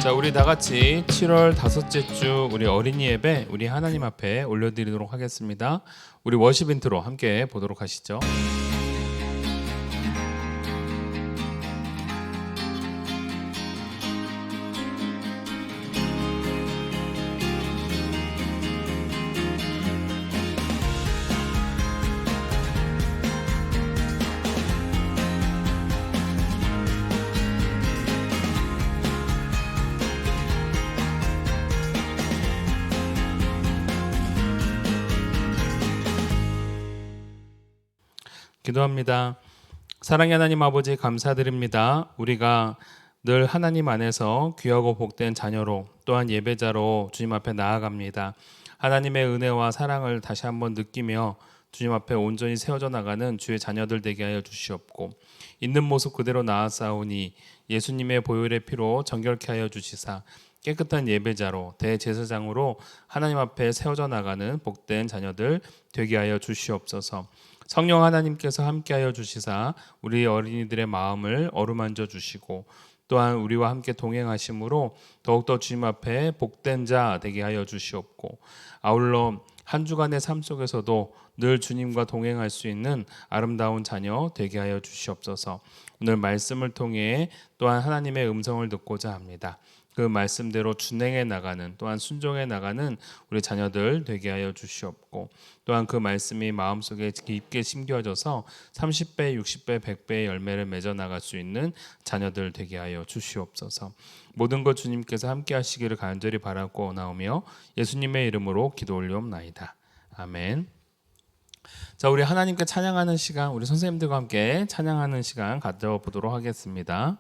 자, 우리 다 같이 7월 다섯째 주 우리 어린이 예배 우리 하나님 앞에 올려드리도록 하겠습니다. 우리 워십 인트로 함께 보도록 하시죠. 기도합니다. 사랑의 하나님 아버지 감사드립니다. 우리가 늘 하나님 안에서 귀하고 복된 자녀로 또한 예배자로 주님 앞에 나아갑니다. 하나님의 은혜와 사랑을 다시 한번 느끼며 주님 앞에 온전히 세워져 나가는 주의 자녀들 되게 하여 주시옵고 있는 모습 그대로 나아싸우니 예수님의 보혈의 피로 정결케 하여 주시사 깨끗한 예배자로 대제사장으로 하나님 앞에 세워져 나가는 복된 자녀들 되게 하여 주시옵소서. 성령 하나님께서 함께하여 주시사 우리 어린이들의 마음을 어루만져 주시고 또한 우리와 함께 동행하심으로 더욱더 주님 앞에 복된 자 되게 하여 주시옵고 아울러 한 주간의 삶 속에서도 늘 주님과 동행할 수 있는 아름다운 자녀 되게 하여 주시옵소서. 오늘 말씀을 통해 또한 하나님의 음성을 듣고자 합니다. 그 말씀대로 준행해 나가는 또한 순종해 나가는 우리 자녀들 되게 하여 주시옵고 또한 그 말씀이 마음속에 깊게 심겨져서 30배, 60배, 100배의 열매를 맺어 나갈 수 있는 자녀들 되게 하여 주시옵소서. 모든 것 주님께서 함께 하시기를 간절히 바라고 나오며 예수님의 이름으로 기도 올리옵나이다. 아멘. 자, 우리 하나님께 찬양하는 시간, 우리 선생님들과 함께 찬양하는 시간 가져보도록 하겠습니다.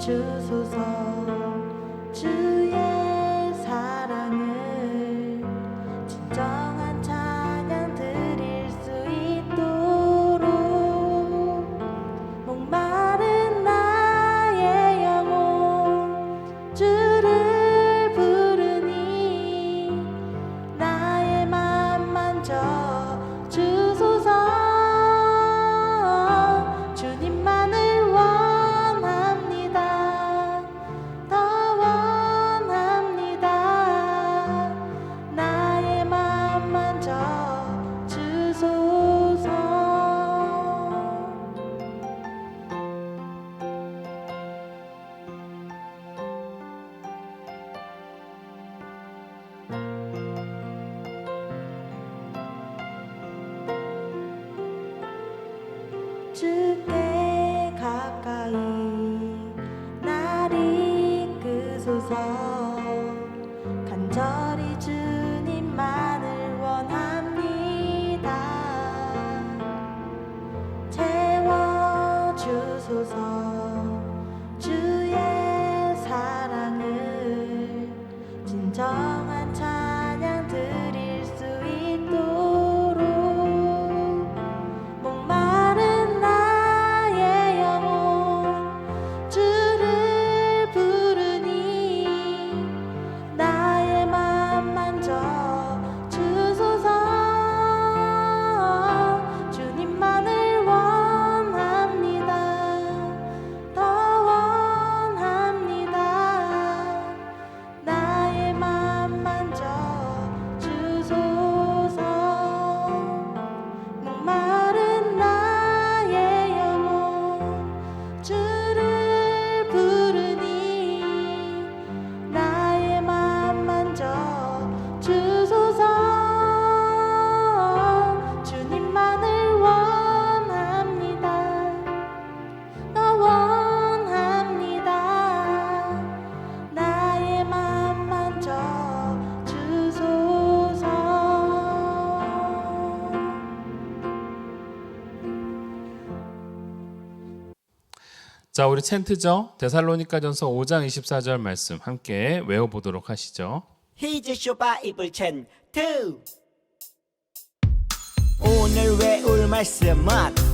주소서. 주의 사랑을 진정한 찬양 드릴 수 있도록 목마른 나의 영혼 주를 부르니 나의 맘 만져 주소서. 주님만을 원합니다. 더 원합니다. 나의 맘 만져 주소서. 주께 가까이 날 이끄소서. 간절히 주님만을 원합니다. 채워주소서. 주의 사랑을 진정한 찬양 드릴 수 있도록 목마른 나의 영혼 주를 부르니 나의 맘 만져 주소서. 주님만을 원합니다. 더 원합니다. 나의 맘 만져 주소서. 목마른 나의 영혼 주를 부르니 나의 맘 만져 주소서. 주님만을 원합니다. 더 원합니다. 나의 맘 만져 주소서. 자, 우리 챈트죠? 데살로니가전서 5장 24절 말씀 함께 외워보도록 하시죠. 히즈쇼 바이블 챈트. 오늘 외울 말씀은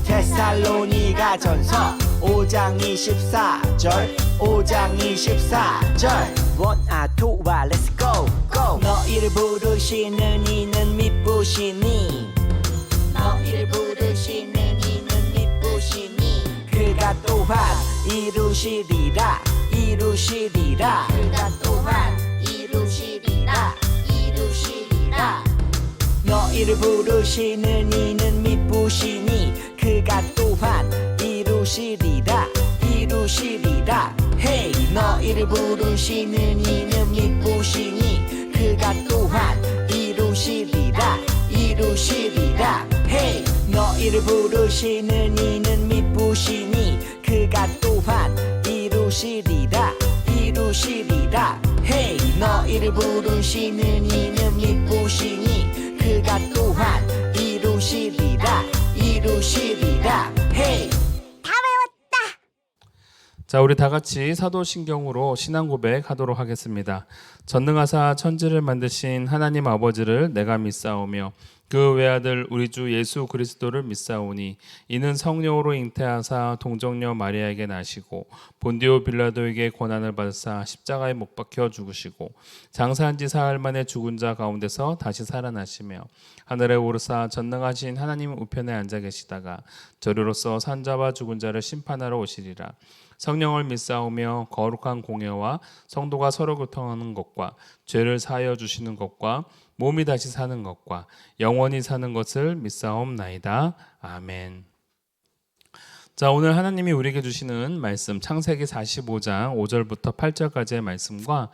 데살로니가전서 5장 24절 5장 24절 원아 투와 렛츠 고 고. 너희를 부르시는 이는 미쁘시니 너희를 부르시는 이는 미쁘시니 그가 또한 이루시리라 이루시리라 그가 또한 이루시리라 이루시리라. 너희를 부르시는 이는 미쁘시니 그가 또한 이루시리라 이루시리라. 헤이 너희를 부르시는 이는 미쁘시니 그가 또한 이루시리라 이루시리라. 헤이 너희를 부르시는 이는 미쁘시니 그가 또한 이루시리라 이루시리라. 헤이 너희를 부르시는 이는 미쁘시니 그가 또한 이루시리라 이루시리라. 헤이. 자, 우리 다 같이 사도신경으로 신앙 고백하도록 하겠습니다. 전능하사 천지를 만드신 하나님 아버지를 내가 믿사오며 그 외아들 우리 주 예수 그리스도를 믿사오니 이는 성령으로 잉태하사 동정녀 마리아에게 나시고 본디오 빌라도에게 고난을 받으사 십자가에 못 박혀 죽으시고 장사한 지 사흘 만에 죽은 자 가운데서 다시 살아나시며 하늘에 오르사 전능하신 하나님 우편에 앉아 계시다가 저리로서 산자와 죽은 자를 심판하러 오시리라. 성령을 믿사오며 거룩한 공예와 성도가 서로 교통하는 것과 죄를 사하여 주시는 것과 몸이 다시 사는 것과 영원히 사는 것을 믿사옵나이다. 아멘. 자, 오늘 하나님이 우리에게 주시는 말씀 창세기 45장 5절부터 8절까지의 말씀과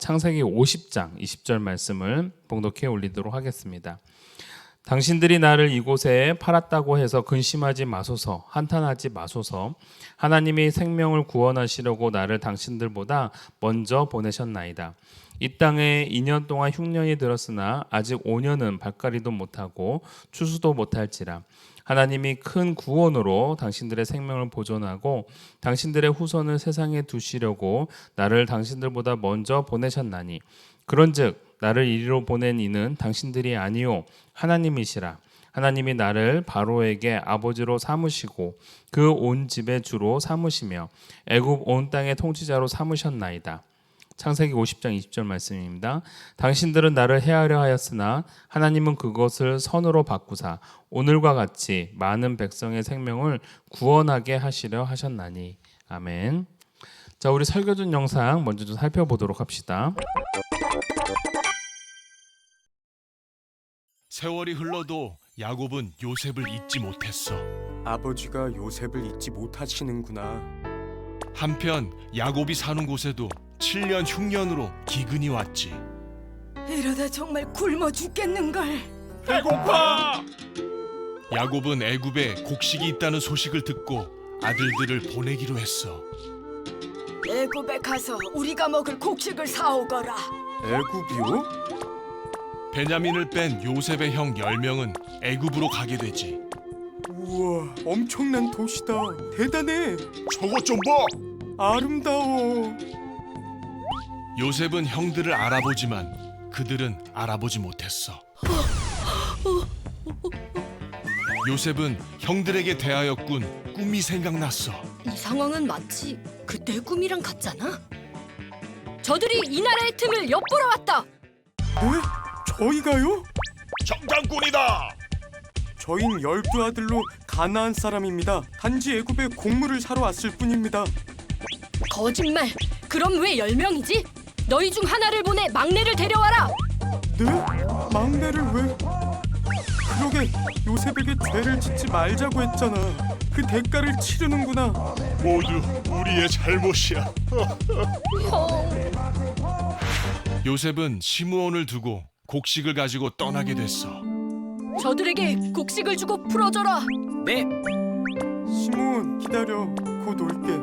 창세기 50장 20절 말씀을 봉독해 올리도록 하겠습니다. 당신들이 나를 이곳에 팔았다고 해서 근심하지 마소서, 한탄하지 마소서. 하나님이 생명을 구원하시려고 나를 당신들보다 먼저 보내셨나이다. 이 땅에 2년 동안 흉년이 들었으나 아직 5년은 발가리도 못하고 추수도 못할지라. 하나님이 큰 구원으로 당신들의 생명을 보존하고 당신들의 후손을 세상에 두시려고 나를 당신들보다 먼저 보내셨나니 그런즉 나를 이리로 보낸 이는 당신들이 아니요 하나님이시라. 하나님이 나를 바로에게 아버지로 삼으시고 그 온 집의 주로 삼으시며 애굽 온 땅의 통치자로 삼으셨나이다. 창세기 50장 20절 말씀입니다. 당신들은 나를 해하려 하였으나 하나님은 그것을 선으로 바꾸사 오늘과 같이 많은 백성의 생명을 구원하게 하시려 하셨나니. 아멘. 자, 우리 설교전 영상 먼저 좀 살펴보도록 합시다. 세월이 흘러도 야곱은 요셉을 잊지 못했어. 아버지가 요셉을 잊지 못하시는구나. 한편 야곱이 사는 곳에도 7년 흉년으로 기근이 왔지. 이러다 정말 굶어 죽겠는걸. 배고파! 야곱은 애굽에 곡식이 있다는 소식을 듣고 아들들을 보내기로 했어. 애굽에 가서 우리가 먹을 곡식을 사오거라. 애굽이요? 베냐민을 뺀 요셉의 형 10명은 애굽으로 가게 되지. 우와, 엄청난 도시다. 대단해. 저것 좀 봐! 아름다워. 요셉은 형들을 알아보지만 그들은 알아보지 못했어. 요셉은 형들에게 대하였군 꿈이 생각났어. 이 상황은 마치 그때 꿈이랑 같잖아. 저들이 이 나라의 틈을 엿보러 왔다. 네? 저희가요? 정탐꾼이다! 저흰 12아들로 가나안 사람입니다. 단지 애굽에 곡물을 사러 왔을 뿐입니다. 거짓말. 그럼 왜 10명이지? 너희 중 하나를 보내 막내를 데려와라. 네? 막내를 왜? 그러게 요셉에게 죄를 짓지 말자고 했잖아. 그 대가를 치르는구나. 모두 우리의 잘못이야. 형. 요셉은 시므온을 두고 곡식을 가지고 떠나게 됐어. 저들에게 곡식을 주고 풀어줘라. 네. 시몬, 기다려. 곧 올게.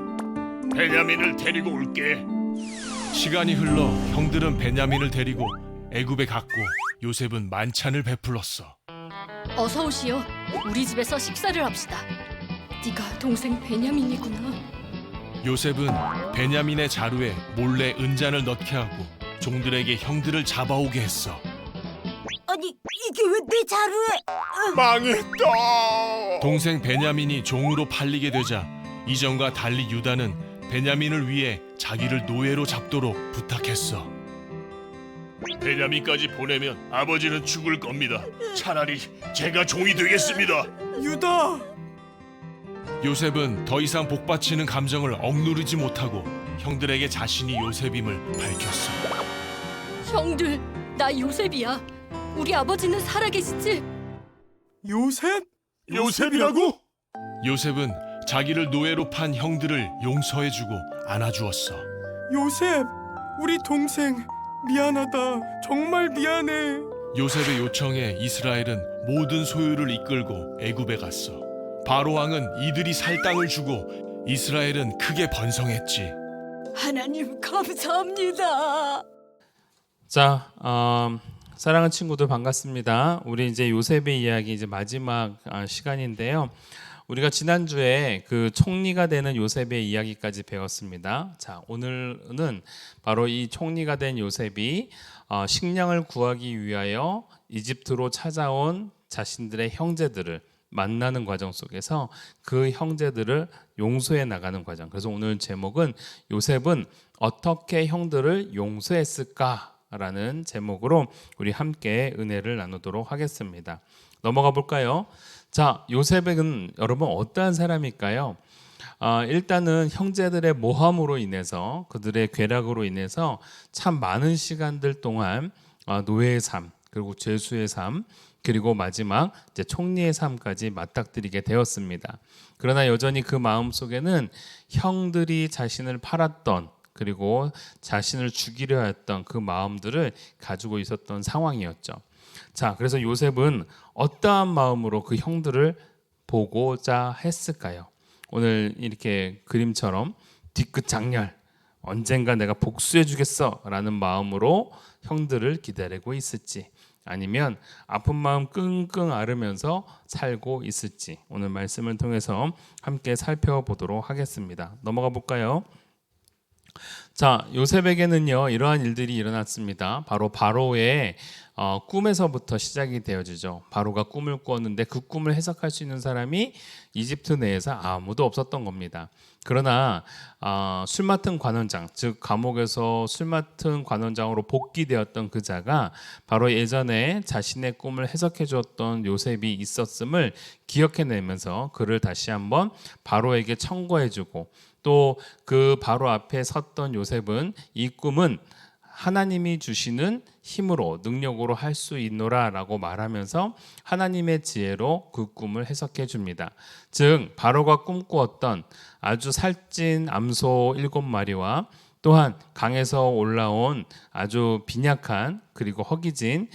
베냐민을 데리고 올게. 시간이 흘러 형들은 베냐민을 데리고 애굽에 갔고 요셉은 만찬을 베풀었어. 어서 오시오. 우리 집에서 식사를 합시다. 네가 동생 베냐민이구나. 요셉은 베냐민의 자루에 몰래 은잔을 넣게 하고 종들에게 형들을 잡아오게 했어. 아니 이게 왜 내 자루에? 망했다. 동생 베냐민이 종으로 팔리게 되자 이전과 달리 유다는 베냐민을 위해 자기를 노예로 잡도록 부탁했어. 베냐민까지 보내면 아버지는 죽을 겁니다. 차라리 제가 종이 되겠습니다. 유다! 요셉은 더 이상 복받치는 감정을 억누르지 못하고 형들에게 자신이 요셉임을 밝혔어. 형들, 나 요셉이야. 우리 아버지는 살아계시지? 요셉? 요셉이라고? 요셉은 자기를 노예로 판 형들을 용서해주고 안아주었어. 요셉! 우리 동생 미안하다. 정말 미안해. 요셉의 요청에 이스라엘은 모든 소유를 이끌고 애굽에 갔어. 바로 왕은 이들이 살 땅을 주고 이스라엘은 크게 번성했지. 하나님 감사합니다. 자, 사랑하는 친구들 반갑습니다. 우리 이제 요셉의 이야기 이제 마지막 시간인데요. 우리가 지난주에 그 총리가 되는 요셉의 이야기까지 배웠습니다. 자, 오늘은 바로 이 총리가 된 요셉이 식량을 구하기 위하여 이집트로 찾아온 자신들의 형제들을 만나는 과정 속에서 그 형제들을 용서해 나가는 과정. 그래서 오늘 제목은 요셉은 어떻게 형들을 용서했을까라는 제목으로 우리 함께 은혜를 나누도록 하겠습니다. 넘어가 볼까요? 자, 요셉은 여러분 어떠한 사람일까요? 일단은 형제들의 모함으로 인해서 그들의 괴락으로 인해서 참 많은 시간들 동안 노예의 삶 그리고 죄수의 삶 그리고 마지막 이제 총리의 삶까지 맞닥뜨리게 되었습니다. 그러나 여전히 그 마음 속에는 형들이 자신을 팔았던 그리고 자신을 죽이려 했던 그 마음들을 가지고 있었던 상황이었죠. 자, 그래서 요셉은 어떠한 마음으로 그 형들을 보고자 했을까요? 오늘 이렇게 그림처럼 뒤끝 장렬, 언젠가 내가 복수해 주겠어 라는 마음으로 형들을 기다리고 있을지, 아니면 아픈 마음 끙끙 앓으면서 살고 있을지 오늘 말씀을 통해서 함께 살펴보도록 하겠습니다. 넘어가 볼까요? 자, 요셉에게는요 이러한 일들이 일어났습니다. 바로 바로의 꿈에서부터 시작이 되어지죠. 바로가 꿈을 꾸었는데 그 꿈을 해석할 수 있는 사람이 이집트 내에서 아무도 없었던 겁니다. 그러나 술 맡은 관원장, 즉 감옥에서 술 맡은 관원장으로 복귀되었던 그 자가 바로 예전에 자신의 꿈을 해석해 주었던 요셉이 있었음을 기억해내면서 그를 다시 한번 바로에게 청구해주고 또 그 바로 앞에 섰던 요셉은 이 꿈은 하나님이 주시는 힘으로 능력으로 할 수 있노라라고 말하면서 하나님의 지혜로 그 꿈을 해석해 줍니다. 즉 바로가 꿈꾸었던 아주 살찐 암소 7마리와 또한 강에서 올라온 아주 빈약한 그리고 허기진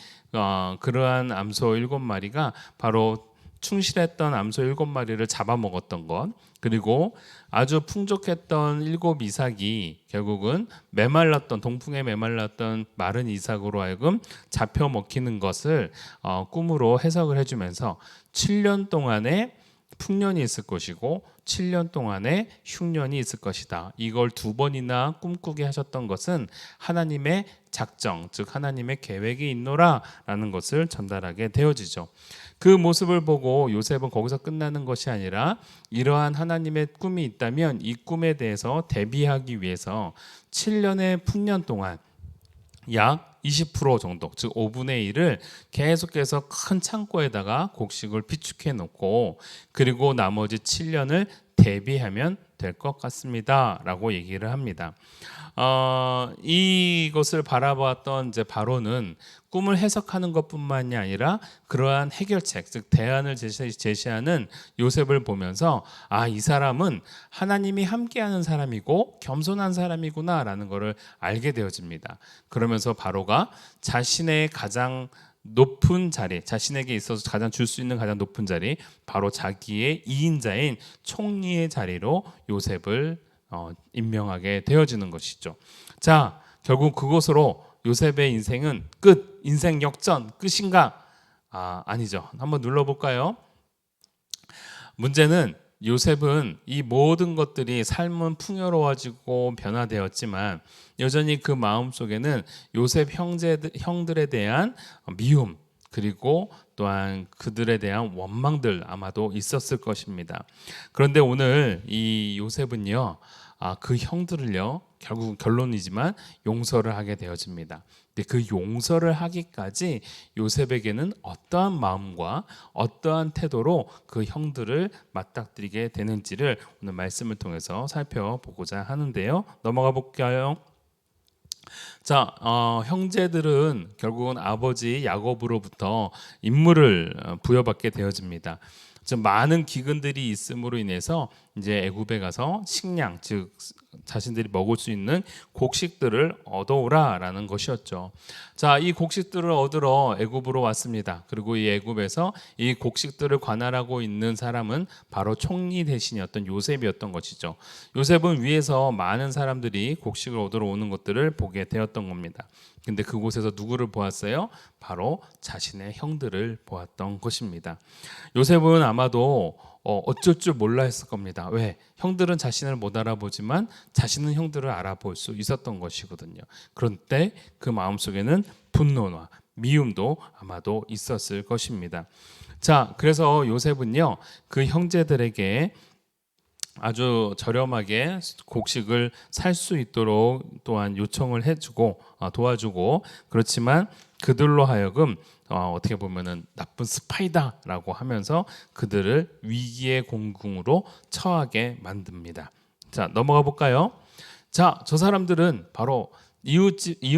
그러한 암소 7마리가 바로 충실했던 암소 7마리를 잡아먹었던 것, 그리고 아주 풍족했던 7 이삭이 결국은 메말랐던 동풍에 메말랐던 마른 이삭으로 하여금 잡혀 먹히는 것을 꿈으로 해석을 해주면서 7년 동안의 풍년이 있을 것이고 7년 동안의 흉년이 있을 것이다. 이걸 2번이나 꿈꾸게 하셨던 것은 하나님의 작정, 즉 하나님의 계획이 있노라라는 것을 전달하게 되어지죠. 그 모습을 보고 요셉은 거기서 끝나는 것이 아니라 이러한 하나님의 꿈이 있다면 이 꿈에 대해서 대비하기 위해서 7년의 풍년 동안 약 20% 정도, 즉 5분의 1을 계속해서 큰 창고에다가 곡식을 비축해 놓고 그리고 나머지 7년을 대비하면 될 것 같습니다 라고 얘기를 합니다. 이것을 바라봤던 이제 바로는 꿈을 해석하는 것뿐만이 아니라 그러한 해결책, 즉 대안을 제시하는 요셉을 보면서 이 사람은 하나님이 함께하는 사람이고 겸손한 사람이구나라는 것을 알게 되어집니다. 그러면서 바로가 자신의 가장 높은 자리, 자신에게 있어서 가장 줄 수 있는 가장 높은 자리, 바로 자기의 2인자인 총리의 자리로 요셉을 임명하게 되어지는 것이죠. 자, 결국 그것으로 요셉의 인생은 끝, 인생 역전 끝인가? 아니죠. 한번 눌러볼까요? 문제는 요셉은 이 모든 것들이 삶은 풍요로워지고 변화되었지만 여전히 그 마음속에는 요셉 형들에 대한 미움 그리고 또한 그들에 대한 원망들 아마도 있었을 것입니다. 그런데 오늘 이 요셉은요 그 형들을요 결국 결론이지만 용서를 하게 되어집니다. 근데 그 용서를 하기까지 요셉에게는 어떠한 마음과 어떠한 태도로 그 형들을 맞닥뜨리게 되는지를 오늘 말씀을 통해서 살펴보고자 하는데요. 넘어가 볼까요? 자, 형제들은 결국은 아버지 야곱으로부터 임무를 부여받게 되어집니다. 즉 많은 기근들이 있음으로 인해서 이제 애굽에 가서 식량, 즉 자신들이 먹을 수 있는 곡식들을 얻어오라라는 것이었죠. 자, 이 곡식들을 얻으러 애굽으로 왔습니다. 그리고 이 애굽에서 이 곡식들을 관할하고 있는 사람은 바로 총리 대신이었던 요셉이었던 것이죠. 요셉은 위에서 많은 사람들이 곡식을 얻으러 오는 것들을 보게 되었던 겁니다. 근데 그곳에서 누구를 보았어요? 바로 자신의 형들을 보았던 것입니다. 요셉은 아마도 어쩔 줄 몰라 했을 겁니다. 왜? 형들은 자신을 못 알아보지만 자신은 형들을 알아볼 수 있었던 것이거든요. 그런데 그 마음속에는 분노와 미움도 아마도 있었을 것입니다. 자, 그래서 요셉은요 그 형제들에게 아주 저렴하게 곡식을 살 수 있도록 또한 요청을 해주고 도와주고, 그렇지만 그들로 하여금 어떻게 보면은 나쁜 스파이다라고 하면서 그들을 위기의 공궁으로 처하게 만듭니다. 자, 넘어가 볼까요? 자, 저 사람들은 바로 이웃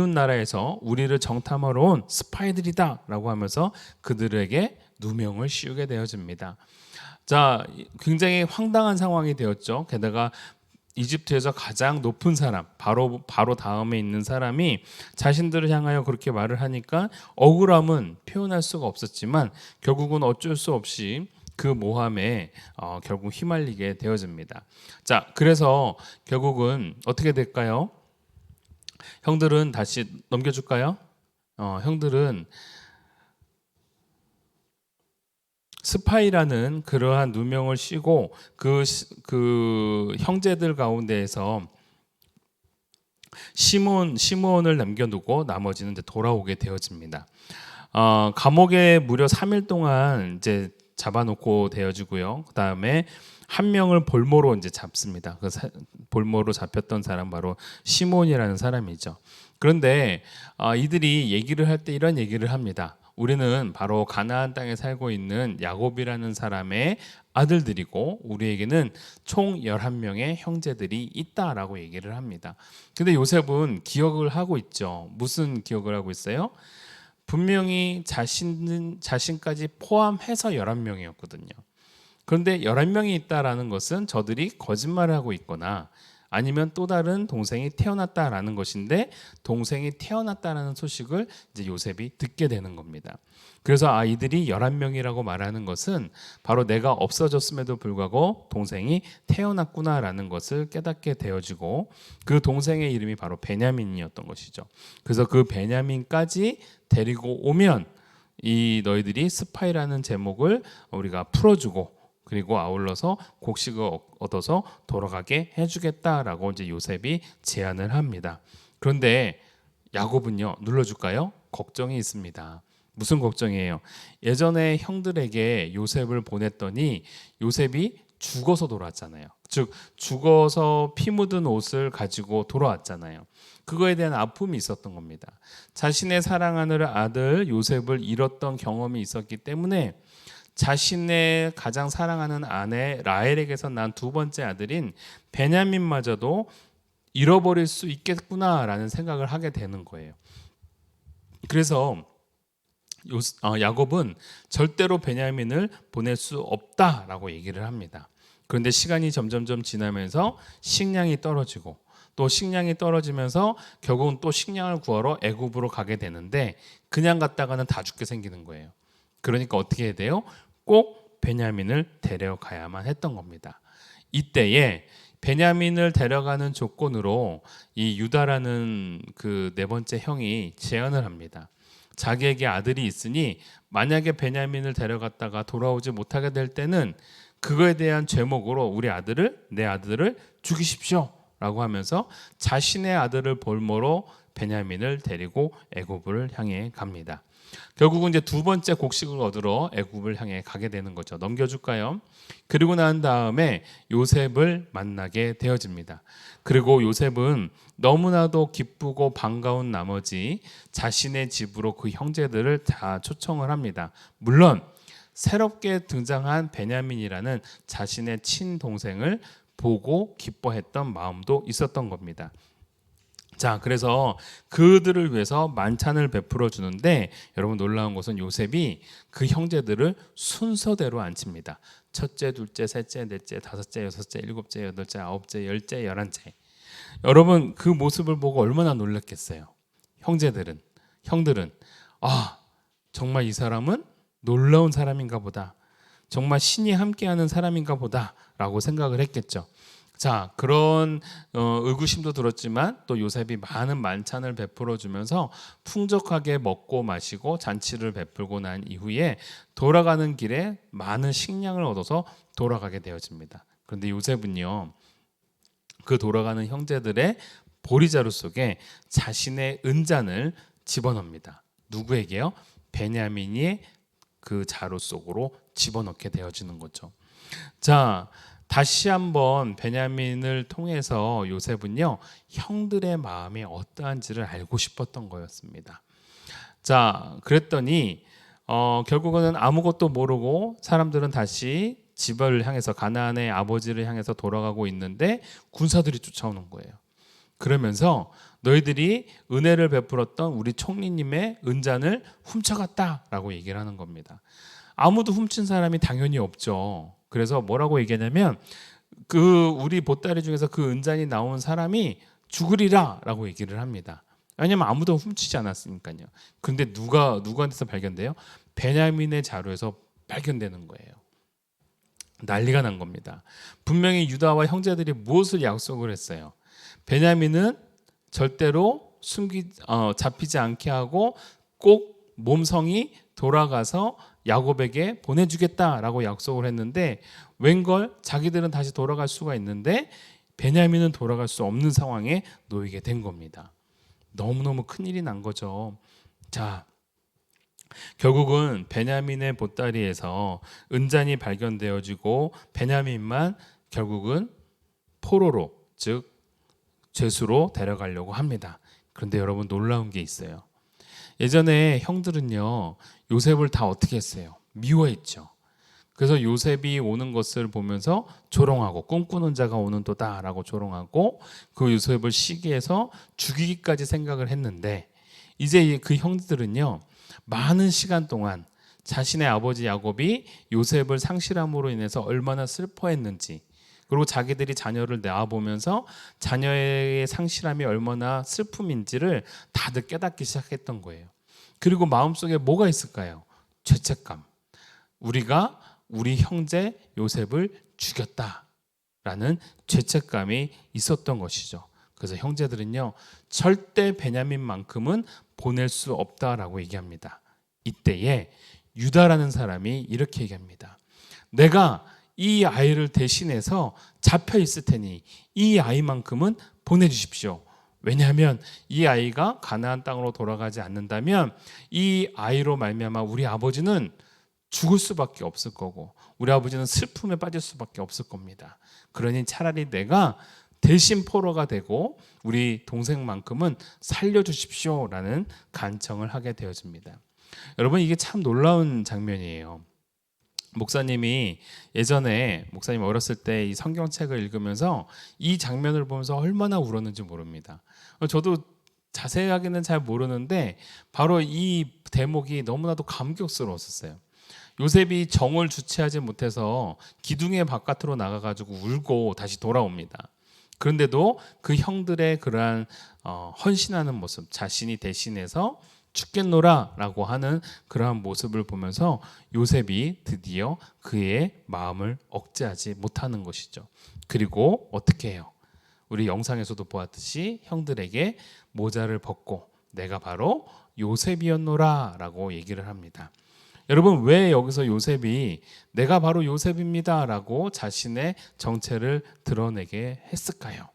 나라에서 우리를 정탐하러 온 스파이들이다라고 하면서 그들에게 누명을 씌우게 되어집니다. 자, 굉장히 황당한 상황이 되었죠. 게다가 이집트에서 가장 높은 사람, 바로 다음에 있는 사람이 자신들을 향하여 그렇게 말을 하니까 억울함은 표현할 수가 없었지만 결국은 어쩔 수 없이 그 모함에 결국 휘말리게 되어집니다. 자, 그래서 결국은 어떻게 될까요? 형들은 다시 넘겨줄까요? 형들은 스파이라는 그러한 누명을 씌고 그 형제들 가운데에서 시므온을 남겨두고 나머지는 이제 돌아오게 되어집니다. 감옥에 무려 3일 동안 이제 잡아놓고 되어지고요. 그 다음에 한 명을 볼모로 이제 잡습니다. 볼모로 잡혔던 사람 바로 시몬이라는 사람이죠. 그런데 이들이 얘기를 할 때 이런 얘기를 합니다. 우리는 바로 가나안 땅에 살고 있는 야곱이라는 사람의 아들들이고 우리에게는 총 11명의 형제들이 있다라고 얘기를 합니다. 근데 요셉은 기억을 하고 있죠. 무슨 기억을 하고 있어요? 분명히 자신까지 포함해서 11명이었거든요. 그런데 11명이 있다라는 것은 저들이 거짓말을 하고 있거나 아니면 또 다른 동생이 태어났다라는 것인데, 동생이 태어났다라는 소식을 이제 요셉이 듣게 되는 겁니다. 그래서 이들이 11명이라고 말하는 것은 바로 내가 없어졌음에도 불구하고 동생이 태어났구나라는 것을 깨닫게 되어지고, 그 동생의 이름이 바로 베냐민이었던 것이죠. 그래서 그 베냐민까지 데리고 오면 이 너희들이 스파이라는 제목을 우리가 풀어주고, 그리고 아울러서 곡식을 얻어서 돌아가게 해주겠다라고 이제 요셉이 제안을 합니다. 그런데 야곱은요, 눌러줄까요? 걱정이 있습니다. 무슨 걱정이에요? 예전에 형들에게 요셉을 보냈더니 요셉이 죽어서 돌아왔잖아요. 즉 죽어서 피 묻은 옷을 가지고 돌아왔잖아요. 그거에 대한 아픔이 있었던 겁니다. 자신의 사랑하는 아들 요셉을 잃었던 경험이 있었기 때문에 자신의 가장 사랑하는 아내 라헬에게서 난 두 번째 아들인 베냐민마저도 잃어버릴 수 있겠구나라는 생각을 하게 되는 거예요. 그래서 야곱은 절대로 베냐민을 보낼 수 없다라고 얘기를 합니다. 그런데 시간이 점점점 지나면서 식량이 떨어지고, 또 식량이 떨어지면서 결국은 또 식량을 구하러 애굽으로 가게 되는데, 그냥 갔다가는 다 죽게 생기는 거예요. 그러니까 어떻게 해야 돼요? 꼭 베냐민을 데려가야만 했던 겁니다. 이때에 베냐민을 데려가는 조건으로 이 유다라는 그 네 번째 형이 제안을 합니다. 자기에게 아들이 있으니 만약에 베냐민을 데려갔다가 돌아오지 못하게 될 때는 그거에 대한 죄목으로 내 아들을 죽이십시오 라고 하면서 자신의 아들을 볼모로 베냐민을 데리고 애굽을 향해 갑니다. 결국은 이제 두 번째 곡식을 얻으러 애굽을 향해 가게 되는 거죠. 넘겨줄까요? 그리고 난 다음에 요셉을 만나게 되어집니다. 그리고 요셉은 너무나도 기쁘고 반가운 나머지 자신의 집으로 그 형제들을 다 초청을 합니다. 물론 새롭게 등장한 베냐민이라는 자신의 친동생을 보고 기뻐했던 마음도 있었던 겁니다. 자, 그래서 그들을 위해서 만찬을 베풀어 주는데, 여러분 놀라운 것은 요셉이 그 형제들을 순서대로 앉힙니다. 첫째, 둘째, 셋째, 넷째, 다섯째, 여섯째, 일곱째, 여덟째, 아홉째, 열째, 11째. 여러분 그 모습을 보고 얼마나 놀랐겠어요. 형들은 정말 이 사람은 놀라운 사람인가 보다, 정말 신이 함께하는 사람인가 보다 라고 생각을 했겠죠. 자, 그런 의구심도 들었지만 또 요셉이 많은 만찬을 베풀어 주면서 풍족하게 먹고 마시고 잔치를 베풀고 난 이후에 돌아가는 길에 많은 식량을 얻어서 돌아가게 되어집니다. 그런데 요셉은요, 그 돌아가는 형제들의 보리자루 속에 자신의 은잔을 집어넣습니다. 누구에게요? 베냐민이 그 자루 속으로 집어넣게 되어지는 거죠. 자, 다시 한번 베냐민을 통해서 요셉은요, 형들의 마음이 어떠한지를 알고 싶었던 거였습니다. 자, 그랬더니 결국은 아무것도 모르고 사람들은 다시 집을 향해서, 가나안의 아버지를 향해서 돌아가고 있는데 군사들이 쫓아오는 거예요. 그러면서 너희들이 은혜를 베풀었던 우리 총리님의 은잔을 훔쳐갔다라고 얘기를 하는 겁니다. 아무도 훔친 사람이 당연히 없죠. 그래서 뭐라고 얘기하냐면, 우리 보따리 중에서 그 은잔이 나온 사람이 죽으리라라고 얘기를 합니다. 왜냐하면 아무도 훔치지 않았으니까요. 근데 누구한테서 발견돼요? 베냐민의 자루에서 발견되는 거예요. 난리가 난 겁니다. 분명히 유다와 형제들이 무엇을 약속을 했어요? 베냐민은 절대로 잡히지 않게 하고 꼭 몸성이 돌아가서 야곱에게 보내주겠다라고 약속을 했는데 웬걸 자기들은 다시 돌아갈 수가 있는데 베냐민은 돌아갈 수 없는 상황에 놓이게 된 겁니다. 너무너무 큰일이 난 거죠. 자, 결국은 베냐민의 보따리에서 은잔이 발견되어지고 베냐민만 결국은 포로로, 즉 죄수로 데려가려고 합니다. 그런데 여러분 놀라운 게 있어요. 예전에 형들은요 요셉을 다 어떻게 했어요? 미워했죠. 그래서 요셉이 오는 것을 보면서 조롱하고 꿈꾸는 자가 오는 도다라고 조롱하고 그 요셉을 시기해서 죽이기까지 생각을 했는데 이제 그 형들은요 많은 시간 동안 자신의 아버지 야곱이 요셉을 상실함으로 인해서 얼마나 슬퍼했는지 그리고 자기들이 자녀를 낳아보면서 자녀의 상실함이 얼마나 슬픔인지를 다들 깨닫기 시작했던 거예요. 그리고 마음속에 뭐가 있을까요? 죄책감. 우리가 우리 형제 요셉을 죽였다라는 죄책감이 있었던 것이죠. 그래서 형제들은요 절대 베냐민만큼은 보낼 수 없다라고 얘기합니다. 이때에 유다라는 사람이 이렇게 얘기합니다. 내가 이 아이를 대신해서 잡혀 있을 테니 이 아이만큼은 보내주십시오. 왜냐하면 이 아이가 가나안 땅으로 돌아가지 않는다면 이 아이로 말미암아 우리 아버지는 죽을 수밖에 없을 거고 우리 아버지는 슬픔에 빠질 수밖에 없을 겁니다. 그러니 차라리 내가 대신 포로가 되고 우리 동생만큼은 살려주십시오라는 간청을 하게 되어집니다. 여러분 이게 참 놀라운 장면이에요. 목사님이 예전에 목사님 어렸을 때 이 성경책을 읽으면서 이 장면을 보면서 얼마나 울었는지 모릅니다. 저도 자세하게는 잘 모르는데 바로 이 대목이 너무나도 감격스러웠었어요. 요셉이 정을 주체하지 못해서 기둥의 바깥으로 나가가지고 울고 다시 돌아옵니다. 그런데도 그 형들의 그러한 헌신하는 모습, 자신이 대신해서 죽겠노라 라고 하는 그러한 모습을 보면서 요셉이 드디어 그의 마음을 억제하지 못하는 것이죠. 그리고 어떻게 해요? 우리 영상에서도 보았듯이 형들에게 모자를 벗고 내가 바로 요셉이었노라 라고 얘기를 합니다. 여러분 왜 여기서 요셉이 내가 바로 요셉입니다 라고 자신의 정체를 드러내게 했을까요?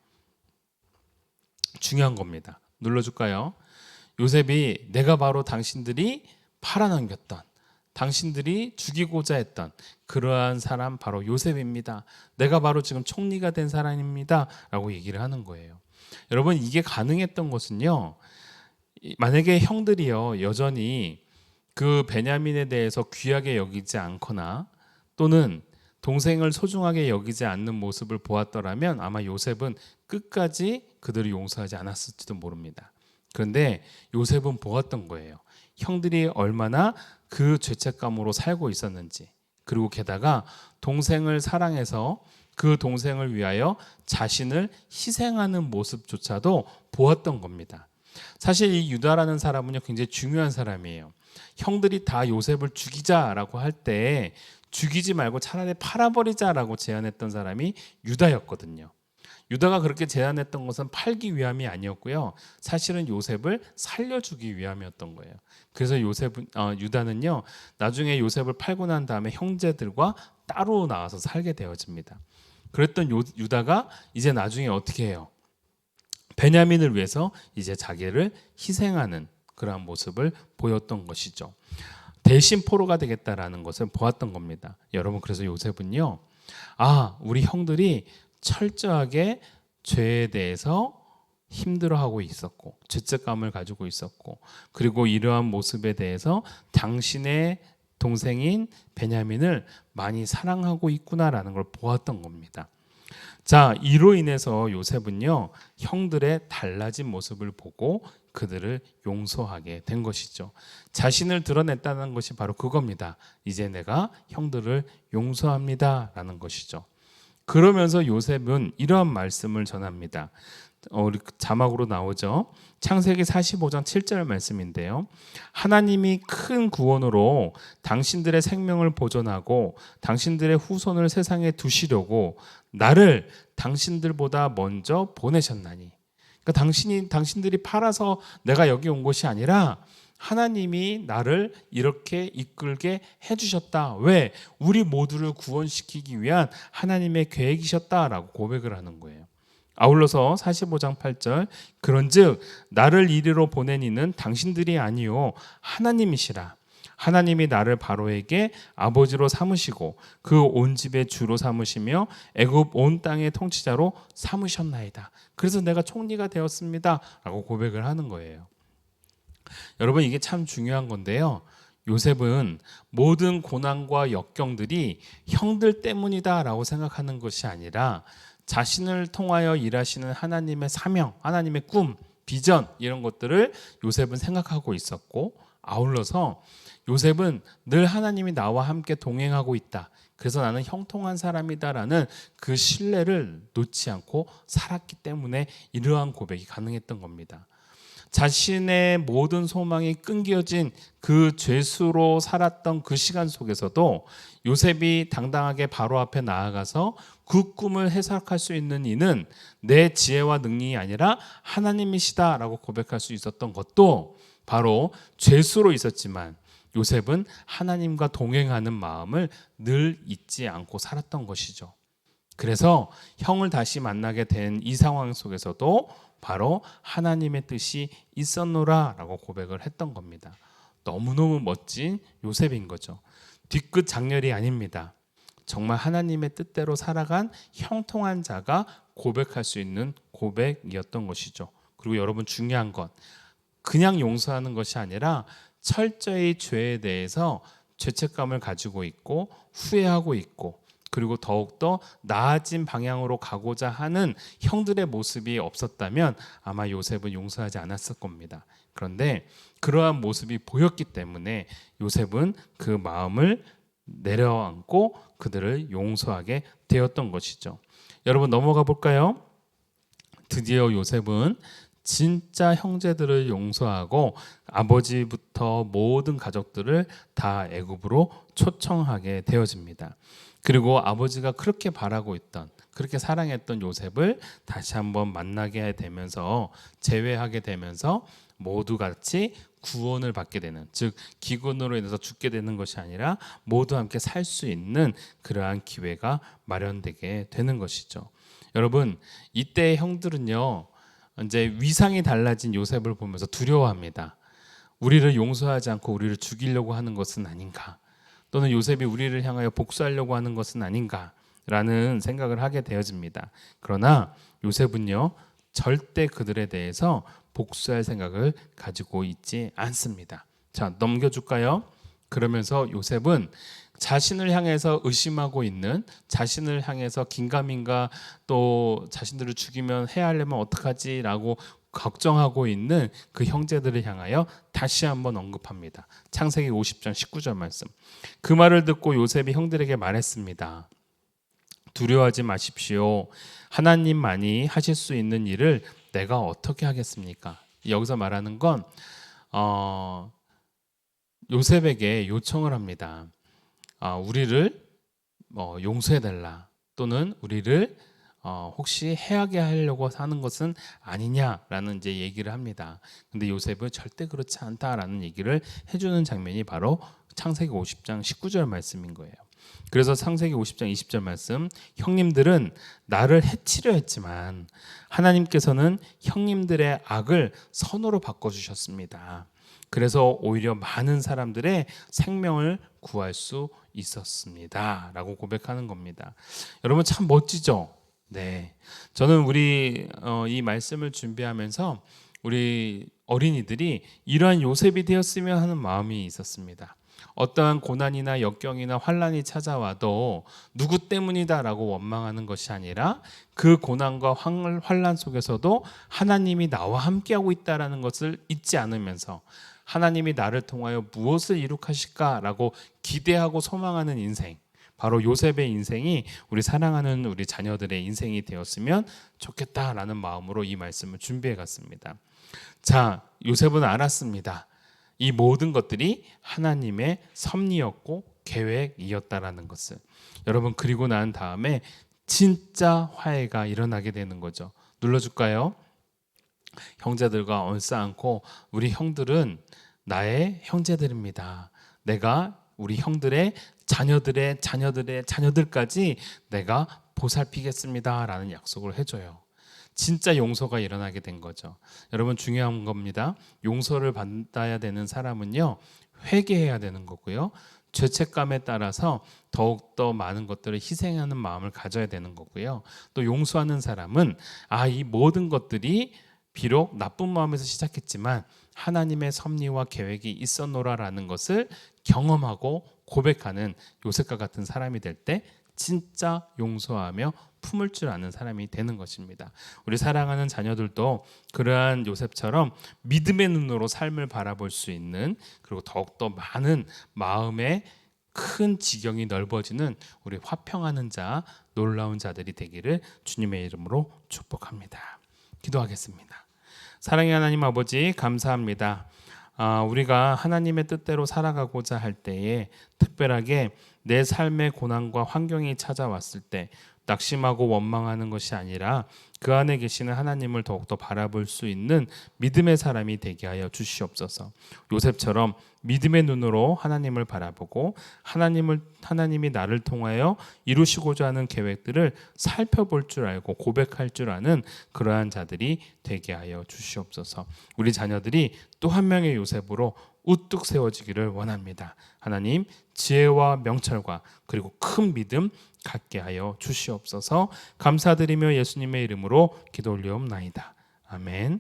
중요한 겁니다. 눌러줄까요? 요셉이 내가 바로 당신들이 팔아넘겼던 당신들이 죽이고자 했던 그러한 사람 바로 요셉입니다. 내가 바로 지금 총리가 된 사람입니다 라고 얘기를 하는 거예요. 여러분 이게 가능했던 것은요 만약에 형들이요 여전히 그 베냐민에 대해서 귀하게 여기지 않거나 또는 동생을 소중하게 여기지 않는 모습을 보았더라면 아마 요셉은 끝까지 그들을 용서하지 않았을지도 모릅니다. 그런데 요셉은 보았던 거예요. 형들이 얼마나 그 죄책감으로 살고 있었는지 그리고 게다가 동생을 사랑해서 그 동생을 위하여 자신을 희생하는 모습조차도 보았던 겁니다. 사실 이 유다라는 사람은요 굉장히 중요한 사람이에요. 형들이 다 요셉을 죽이자라고 할 때 죽이지 말고 차라리 팔아버리자라고 제안했던 사람이 유다였거든요. 유다가 그렇게 제안했던 것은 팔기 위함이 아니었고요. 사실은 요셉을 살려주기 위함이었던 거예요. 그래서 유다는요 나중에 요셉을 팔고 난 다음에 형제들과 따로 나와서 살게 되어집니다. 그랬던 유다가 이제 나중에 어떻게 해요? 베냐민을 위해서 이제 자기를 희생하는 그러한 모습을 보였던 것이죠. 대신 포로가 되겠다라는 것을 보았던 겁니다. 여러분 그래서 요셉은요 우리 형들이 철저하게 죄에 대해서 힘들어하고 있었고 죄책감을 가지고 있었고 그리고 이러한 모습에 대해서 당신의 동생인 베냐민을 많이 사랑하고 있구나라는 걸 보았던 겁니다. 자, 이로 인해서 요셉은요 형들의 달라진 모습을 보고 그들을 용서하게 된 것이죠. 자신을 드러냈다는 것이 바로 그겁니다. 이제 내가 형들을 용서합니다라는 것이죠. 그러면서 요셉은 이러한 말씀을 전합니다. 우리 자막으로 나오죠. 창세기 45장 7절 말씀인데요. 하나님이 큰 구원으로 당신들의 생명을 보존하고 당신들의 후손을 세상에 두시려고 나를 당신들보다 먼저 보내셨나니. 그러니까 당신들이 팔아서 내가 여기 온 것이 아니라 하나님이 나를 이렇게 이끌게 해주셨다. 왜? 우리 모두를 구원시키기 위한 하나님의 계획이셨다라고 고백을 하는 거예요. 아울러서 45장 8절 그런즉 나를 이리로 보낸 이는 당신들이 아니요 하나님이시라. 하나님이 나를 바로에게 아버지로 삼으시고 그 온 집의 주로 삼으시며 애굽 온 땅의 통치자로 삼으셨나이다. 그래서 내가 총리가 되었습니다 라고 고백을 하는 거예요. 여러분 이게 참 중요한 건데요. 요셉은 모든 고난과 역경들이 형들 때문이다 라고 생각하는 것이 아니라 자신을 통하여 일하시는 하나님의 사명, 하나님의 꿈, 비전 이런 것들을 요셉은 생각하고 있었고 아울러서 요셉은 늘 하나님이 나와 함께 동행하고 있다. 그래서 나는 형통한 사람이다라는 그 신뢰를 놓지 않고 살았기 때문에 이러한 고백이 가능했던 겁니다. 자신의 모든 소망이 끊겨진 그 죄수로 살았던 그 시간 속에서도 요셉이 당당하게 바로 앞에 나아가서 그 꿈을 해석할 수 있는 이는 내 지혜와 능력이 아니라 하나님이시다라고 고백할 수 있었던 것도 바로 죄수로 있었지만 요셉은 하나님과 동행하는 마음을 늘 잊지 않고 살았던 것이죠. 그래서 형을 다시 만나게 된 이 상황 속에서도 바로 하나님의 뜻이 있었노라 라고 고백을 했던 겁니다. 너무너무 멋진 요셉인 거죠. 뒤끝 장렬이 아닙니다. 정말 하나님의 뜻대로 살아간 형통한 자가 고백할 수 있는 고백이었던 것이죠. 그리고 여러분 중요한 건 그냥 용서하는 것이 아니라 철저히 죄에 대해서 죄책감을 가지고 있고 후회하고 있고 그리고 더욱더 나아진 방향으로 가고자 하는 형들의 모습이 없었다면 아마 요셉은 용서하지 않았을 겁니다. 그런데 그러한 모습이 보였기 때문에 요셉은 그 마음을 내려앉고 그들을 용서하게 되었던 것이죠. 여러분 넘어가 볼까요? 드디어 요셉은 진짜 형제들을 용서하고 아버지부터 모든 가족들을 다 애굽으로 초청하게 되어집니다. 그리고 아버지가 그렇게 바라고 있던 그렇게 사랑했던 요셉을 다시 한번 만나게 되면서 재회하게 되면서 모두 같이 구원을 받게 되는, 즉 기근으로 인해서 죽게 되는 것이 아니라 모두 함께 살 수 있는 그러한 기회가 마련되게 되는 것이죠. 여러분 이때 형들은요 이제 위상이 달라진 요셉을 보면서 두려워합니다. 우리를 용서하지 않고 우리를 죽이려고 하는 것은 아닌가, 또는 요셉이 우리를 향하여 복수하려고 하는 것은 아닌가라는 생각을 하게 되어집니다. 그러나 요셉은요 절대 그들에 대해서 복수할 생각을 가지고 있지 않습니다. 자, 넘겨줄까요? 그러면서 요셉은 자신을 향해서 의심하고 있는, 자신을 향해서 긴가민가 또 자신들을 죽이면 해야 하려면 어떡하지 라고 걱정하고 있는 그 형제들을 향하여 다시 한번 언급합니다. 창세기 50장 19절 말씀. 그 말을 듣고 요셉이 형들에게 말했습니다. 두려워하지 마십시오. 하나님만이 하실 수 있는 일을 내가 어떻게 하겠습니까? 여기서 말하는 건 요셉에게 요청을 합니다. 우리를 용서해달라, 또는 우리를 혹시 해하게 하려고 하는 것은 아니냐라는 이제 얘기를 합니다. 근데 요셉은 절대 그렇지 않다라는 얘기를 해주는 장면이 바로 창세기 50장 19절 말씀인 거예요. 그래서 창세기 50장 20절 말씀, 형님들은 나를 해치려 했지만 하나님께서는 형님들의 악을 선으로 바꿔주셨습니다. 그래서 오히려 많은 사람들의 생명을 구할 수 있었습니다 라고 고백하는 겁니다. 여러분 참 멋지죠? 네, 저는 우리 이 말씀을 준비하면서 우리 어린이들이 이러한 요셉이 되었으면 하는 마음이 있었습니다. 어떠한 고난이나 역경이나 환난이 찾아와도 누구 때문이다라고 원망하는 것이 아니라 그 고난과 환난 속에서도 하나님이 나와 함께하고 있다라는 것을 잊지 않으면서 하나님이 나를 통하여 무엇을 이룩하실까라고 기대하고 소망하는 인생, 바로 요셉의 인생이 우리 사랑하는 우리 자녀들의 인생이 되었으면 좋겠다라는 마음으로 이 말씀을 준비해 갔습니다. 자, 요셉은 알았습니다. 이 모든 것들이 하나님의 섭리였고 계획이었다라는 것을. 여러분 그리고 난 다음에 진짜 화해가 일어나게 되는 거죠. 눌러줄까요? 형제들과 얼싸안고 우리 형들은 나의 형제들입니다. 내가 우리 형들의 자녀들의 자녀들의 자녀들까지 내가 보살피겠습니다 라는 약속을 해줘요. 진짜 용서가 일어나게 된 거죠. 여러분 중요한 겁니다. 용서를 받아야 되는 사람은요, 회개해야 되는 거고요, 죄책감에 따라서 더욱더 많은 것들을 희생하는 마음을 가져야 되는 거고요, 또 용서하는 사람은 이 모든 것들이 비록 나쁜 마음에서 시작했지만 하나님의 섭리와 계획이 있었노라라는 것을 경험하고 고백하는 요셉과 같은 사람이 될 때 진짜 용서하며 품을 줄 아는 사람이 되는 것입니다. 우리 사랑하는 자녀들도 그러한 요셉처럼 믿음의 눈으로 삶을 바라볼 수 있는, 그리고 더욱더 많은 마음의 큰 지경이 넓어지는 우리 화평하는 자, 놀라운 자들이 되기를 주님의 이름으로 축복합니다. 기도하겠습니다. 사랑의 하나님 아버지, 감사합니다. 우리가 하나님의 뜻대로 살아가고자 할 때에 특별하게 내 삶의 고난과 환경이 찾아왔을 때 낙심하고 원망하는 것이 아니라 그 안에 계시는 하나님을 더욱더 바라볼 수 있는 믿음의 사람이 되게 하여 주시옵소서. 요셉처럼 믿음의 눈으로 하나님을 바라보고 하나님이 나를 통하여 이루시고자 하는 계획들을 살펴볼 줄 알고 고백할 줄 아는 그러한 자들이 되게 하여 주시옵소서. 우리 자녀들이 또 한 명의 요셉으로 우뚝 세워지기를 원합니다. 하나님, 지혜와 명철과 그리고 큰 믿음 갖게 하여 주시옵소서. 감사드리며 예수님의 이름으로 기도 올리옵나이다. 아멘.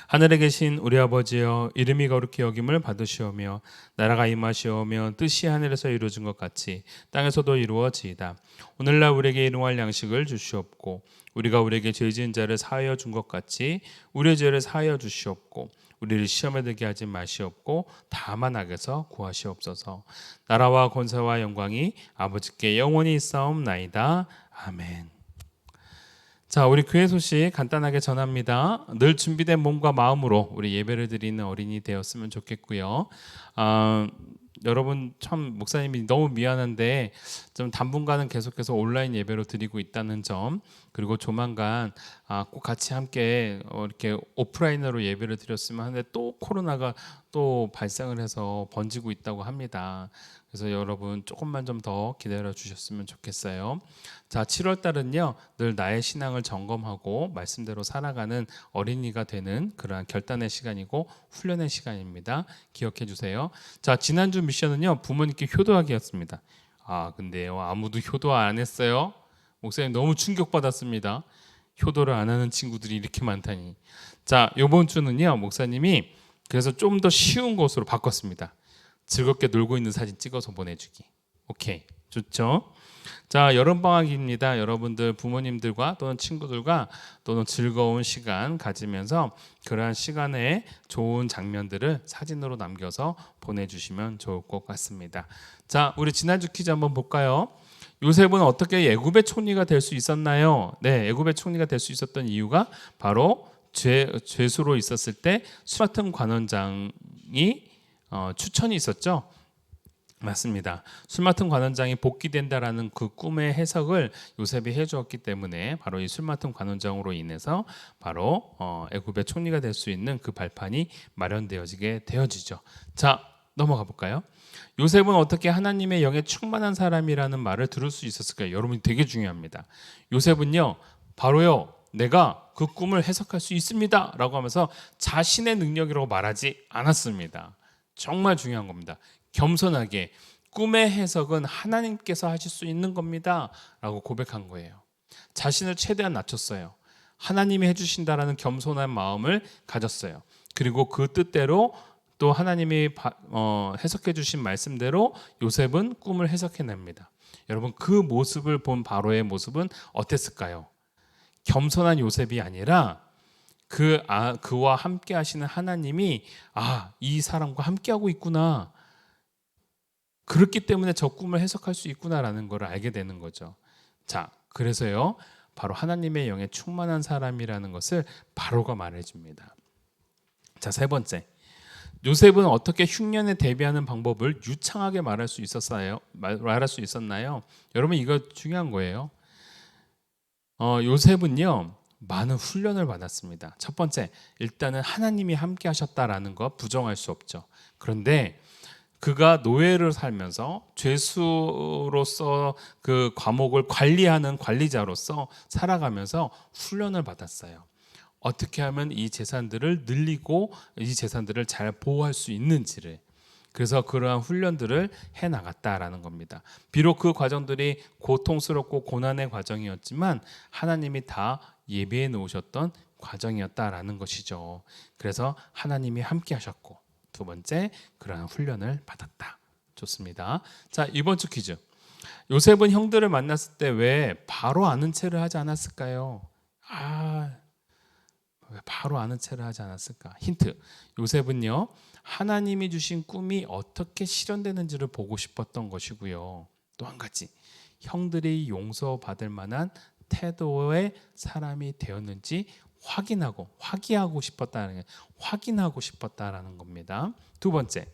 하늘에 계신 우리 아버지여, 이름이 거룩히 여김을 받으시오며 나라가 임하시오며 뜻이 하늘에서 이루어진 것 같이 땅에서도 이루어지이다. 오늘날 우리에게 일용할 양식을 주시옵고 우리가 우리에게 죄 지은 자를 사하여 준 것 같이 우리의 죄를 사하여 주시옵고 우리를 시험에 들게 하지 마시옵고 다만 악에서 구하시옵소서. 나라와 권세와 영광이 아버지께 영원히 있사옵나이다. 아멘. 자, 우리 교회 소식 간단하게 전합니다. 늘 준비된 몸과 마음으로 우리 예배를 드리는 어린이 되었으면 좋겠고요. 여러분 참 목사님이 너무 미안한데 좀 당분간은 계속해서 온라인 예배로 드리고 있다는 점, 그리고 조만간 꼭 같이 함께 이렇게 오프라인으로 예배를 드렸으면 하는데 또 코로나가 또 발생을 해서 번지고 있다고 합니다. 그래서 여러분 조금만 좀 더 기다려 주셨으면 좋겠어요. 자, 7월 달은요 늘 나의 신앙을 점검하고 말씀대로 살아가는 어린이가 되는 그러한 결단의 시간이고 훈련의 시간입니다. 기억해 주세요. 자, 지난주 미션은요 부모님께 효도하기였습니다. 근데요 아무도 효도 안 했어요. 목사님 너무 충격받았습니다. 효도를 안 하는 친구들이 이렇게 많다니. 자, 이번 주는요 목사님이 그래서 좀 더 쉬운 것으로 바꿨습니다. 즐겁게 놀고 있는 사진 찍어서 보내주기. 오케이, 좋죠? 자, 여름방학입니다. 여러분들 부모님들과 또는 친구들과 또는 즐거운 시간 가지면서 그러한 시간에 좋은 장면들을 사진으로 남겨서 보내주시면 좋을 것 같습니다. 자, 우리 지난주 퀴즈 한번 볼까요? 요셉은 어떻게 애굽의 총리가 될 수 있었나요? 네, 애굽의 총리가 될 수 있었던 이유가 바로 죄수로 있었을 때 술 맡은 관원장이 추천이 있었죠. 맞습니다. 술 맡은 관원장이 복귀된다라는 그 꿈의 해석을 요셉이 해주었기 때문에 바로 이 술 맡은 관원장으로 인해서 바로 애굽의 총리가 될 수 있는 그 발판이 마련되어지게 되어지죠. 자, 넘어가 볼까요? 요셉은 어떻게 하나님의 영에 충만한 사람이라는 말을 들을 수 있었을까요? 여러분 되게 중요합니다. 요셉은요 바로요 내가 그 꿈을 해석할 수 있습니다 라고 하면서 자신의 능력이라고 말하지 않았습니다. 정말 중요한 겁니다. 겸손하게 꿈의 해석은 하나님께서 하실 수 있는 겁니다 라고 고백한 거예요. 자신을 최대한 낮췄어요. 하나님이 해주신다라는 겸손한 마음을 가졌어요. 그리고 그 뜻대로 또 하나님이 해석해 주신 말씀대로 요셉은 꿈을 해석해냅니다. 여러분 그 모습을 본 바로의 모습은 어땠을까요? 겸손한 요셉이 아니라 그와 함께 하시는 하나님이 이 사람과 함께하고 있구나, 그렇기 때문에 저 꿈을 해석할 수 있구나라는 걸 알게 되는 거죠. 자, 그래서요 바로 하나님의 영에 충만한 사람이라는 것을 바로가 말해줍니다. 자, 세 번째, 요셉은 어떻게 흉년에 대비하는 방법을 유창하게 말할 수 있었나요? 여러분 이거 중요한 거예요. 요셉은요 많은 훈련을 받았습니다. 첫 번째, 일단은 하나님이 함께 하셨다라는 거 부정할 수 없죠. 그런데 그가 노예를 살면서 죄수로서 그 과목을 관리하는 관리자로서 살아가면서 훈련을 받았어요. 어떻게 하면 이 재산들을 늘리고 이 재산들을 잘 보호할 수 있는지를. 그래서 그러한 훈련들을 해 나갔다라는 겁니다. 비록 그 과정들이 고통스럽고 고난의 과정이었지만 하나님이 다 예비해 놓으셨던 과정이었다라는 것이죠. 그래서 하나님이 함께 하셨고, 두 번째, 그러한 훈련을 받았다. 좋습니다. 자, 이번 주 퀴즈. 요셉은 형들을 만났을 때 왜 바로 아는 체를 하지 않았을까요? 왜 바로 아는 체를 하지 않았을까? 힌트. 요셉은요, 하나님이 주신 꿈이 어떻게 실현되는지를 보고 싶었던 것이고요. 또 한 가지, 형들이 용서받을 만한 태도의 사람이 되었는지 확인하고 싶었다는 겁니다. 두 번째,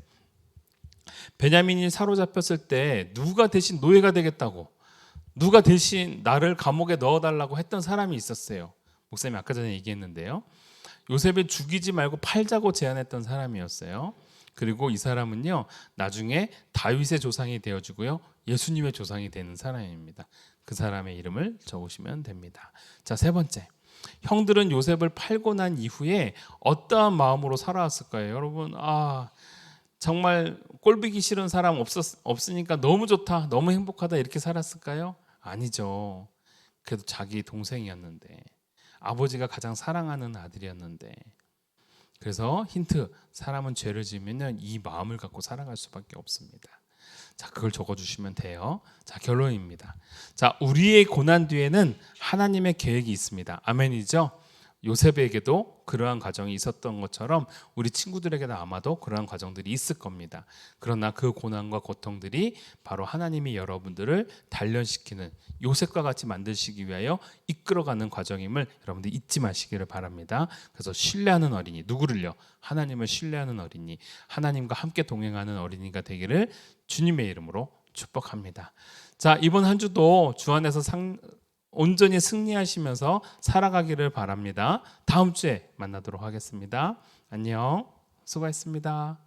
베냐민이 사로잡혔을 때 누가 대신 노예가 되겠다고, 누가 대신 나를 감옥에 넣어달라고 했던 사람이 있었어요. 목사님이 아까 전에 얘기했는데요. 요셉을 죽이지 말고 팔자고 제안했던 사람이었어요. 그리고 이 사람은요, 나중에 다윗의 조상이 되어주고요, 예수님의 조상이 되는 사람입니다. 그 사람의 이름을 적으시면 됩니다. 자, 세 번째, 형들은 요셉을 팔고 난 이후에 어떠한 마음으로 살아왔을까요? 여러분, 정말 꼴보기 싫은 사람 없으니까 너무 좋다, 너무 행복하다 이렇게 살았을까요? 아니죠. 그래도 자기 동생이었는데, 아버지가 가장 사랑하는 아들이었는데. 그래서 힌트, 사람은 죄를 지으면 이 마음을 갖고 살아갈 수밖에 없습니다. 자, 그걸 적어주시면 돼요. 자, 결론입니다. 자, 우리의 고난 뒤에는 하나님의 계획이 있습니다. 아멘이죠? 요셉에게도 그러한 과정이 있었던 것처럼 우리 친구들에게도 아마도 그러한 과정들이 있을 겁니다. 그러나 그 고난과 고통들이 바로 하나님이 여러분들을 단련시키는, 요셉과 같이 만드시기 위하여 이끌어가는 과정임을 여러분들 잊지 마시기를 바랍니다. 그래서 신뢰하는 어린이, 누구를요? 하나님을 신뢰하는 어린이, 하나님과 함께 동행하는 어린이가 되기를 주님의 이름으로 축복합니다. 자, 이번 한 주도 주 안에서 온전히 승리하시면서 살아가기를 바랍니다. 다음 주에 만나도록 하겠습니다. 안녕. 수고했습니다.